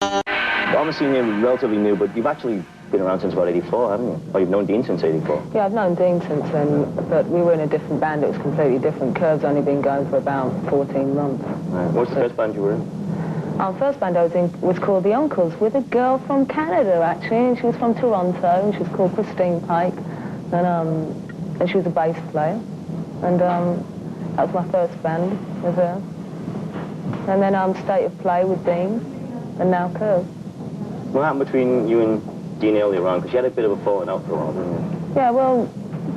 Obviously you're relatively new, but you've actually been around since about 84, haven't you? Or you've known Dean since 84. Yeah, I've known Dean since then, but we were in a different band. It was completely different. Curve's only been going for about 14 months. Right. What's the first band you were in? Our first band I was in was called The Uncles, with a girl from Canada, actually, and she was from Toronto, and she was called Christine Pike, and she was a bass player, and that was my first band with her. And then State of Play with Dean, and now Curve. What happened between you and Dean earlier on? Because you had a bit of a falling out for a while, didn't you? Yeah, well,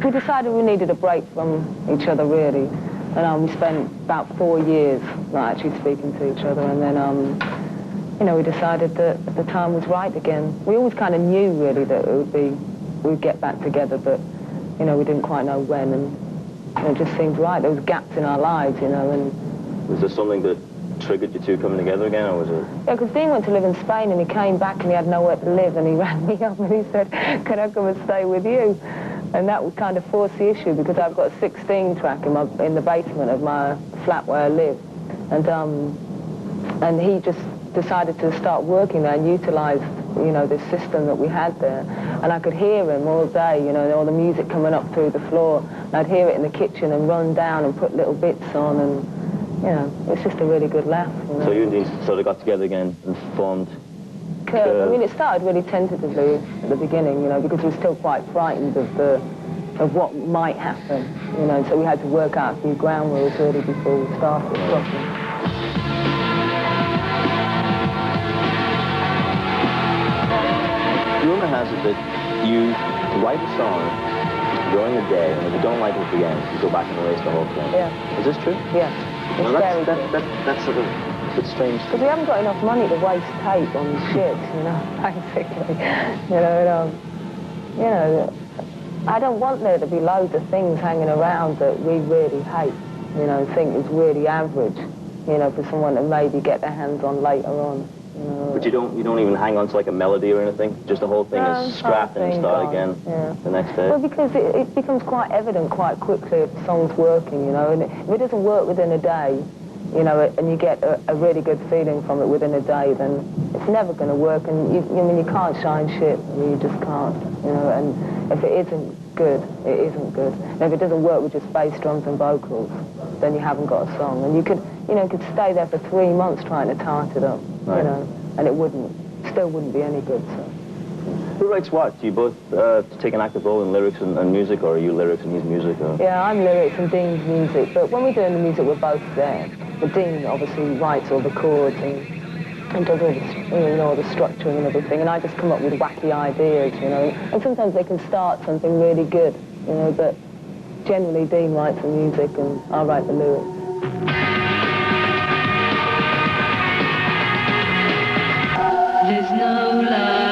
we decided we needed a break from each other, really. And we spent about 4 years not actually speaking to each other. And then, you know, we decided that the time was right again. We always kind of knew, really, that we'd get back together, but, you know, we didn't quite know when. And it just seemed right. There was gaps in our lives, you know. And was there something that triggered you two coming together again, or was it? Yeah, because Dean went to live in Spain, and he came back and he had nowhere to live, and he rang me up and he said, can I come and stay with you? And that would kind of force the issue, because I've got a 16 track in the basement of my flat where I live. And he just decided to start working there and utilize, you know, this system that we had there. And I could hear him all day, you know, all the music coming up through the floor. And I'd hear it in the kitchen and run down and put little bits on, and, you know, it's just a really good laugh. You know? So you and Dean sort of got together again and formed Curve. I mean, it started really tentatively at the beginning, you know, because we were still quite frightened of what might happen, you know, so we had to work out a few ground rules really before we started properly. Rumor has it that you write a song during the day, and if you don't like it at the end, you go back and erase the whole thing. Yeah. Is this true? Yeah. It's Well, very that's sort of a bit strange. because we haven't got enough money to waste tape on shit, you know, basically. You know, I don't want there to be loads of things hanging around that we really hate, you know, think is really average, you know, for someone to maybe get their hands on later on. You know. But you don't even hang on to like a melody or anything? Just the whole thing is scrapped and start again the next day? Well, because it becomes quite evident quite quickly if the song's working, you know, and if it doesn't work within a day, you know, and you get a really good feeling from it within a day, then it's never going to work, and you can't shine shit, you just can't, you know, and if it isn't good, it isn't good. And if it doesn't work with just bass, drums and vocals, then you haven't got a song, and you could stay there for 3 months trying to tart it up, right. You know, and it still wouldn't be any good, so. Who writes what? Do you both take an active role in lyrics and music, or are you lyrics and he's music? Or? Yeah, I'm lyrics and Dean's music, but when we're doing the music, we're both there. But Dean obviously writes all the chords and does all the, you know, all the structuring and everything, and I just come up with wacky ideas, you know. And sometimes they can start something really good, you know, but generally Dean writes the music and I write the lyrics. There's no light.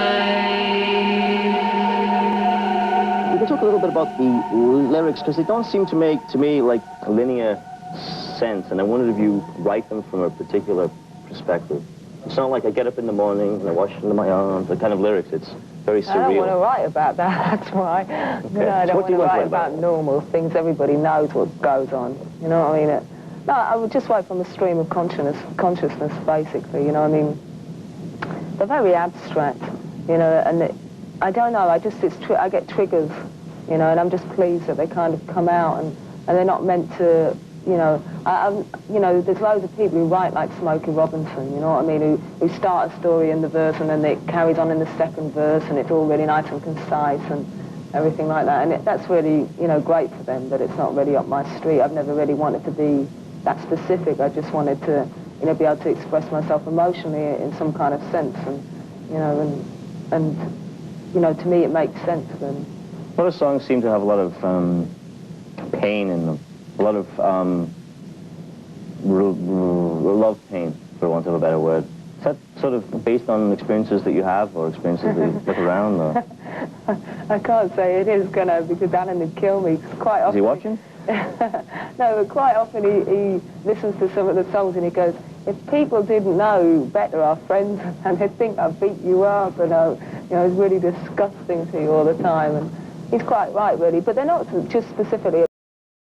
We can talk a little bit about the lyrics, because they don't seem to make, to me, like a linear sense, and I wondered if you write them from a particular perspective. It's not like I get up in the morning and I wash into my arms, the kind of lyrics. It's very surreal. I don't want to write about that, that's why. Okay. You know, I don't So want to write about normal things. Everybody knows what goes on, you know what I mean? No, I would just write from a stream of consciousness, basically, you know what I mean? They're very abstract, you know, and I don't know, I get triggers, you know, and I'm just pleased that they kind of come out, and they're not meant to, you know, you know, there's loads of people who write like Smokey Robinson, you know what I mean, who start a story in the verse and then it carries on in the second verse and it's all really nice and concise and everything like that, and that's really, you know, great for them, but it's not really up my street. I've never really wanted to be that specific. I just wanted to, you know, be able to express myself emotionally in some kind of sense, and, you know, and you know, to me it makes sense then. A lot of songs seem to have a lot of pain in them. A lot of love pain, for want of a better word. Is that sort of based on experiences that you have, or experiences that you look around? Or? I can't say it is gonna, because Alan would kill me. Quite often. Is he watching? No, but quite often he listens to some of the songs and he goes, if people didn't know better, our friends, and they'd think I beat you up, and you know, it's really disgusting to you all the time. And he's quite right, really, but they're not just specifically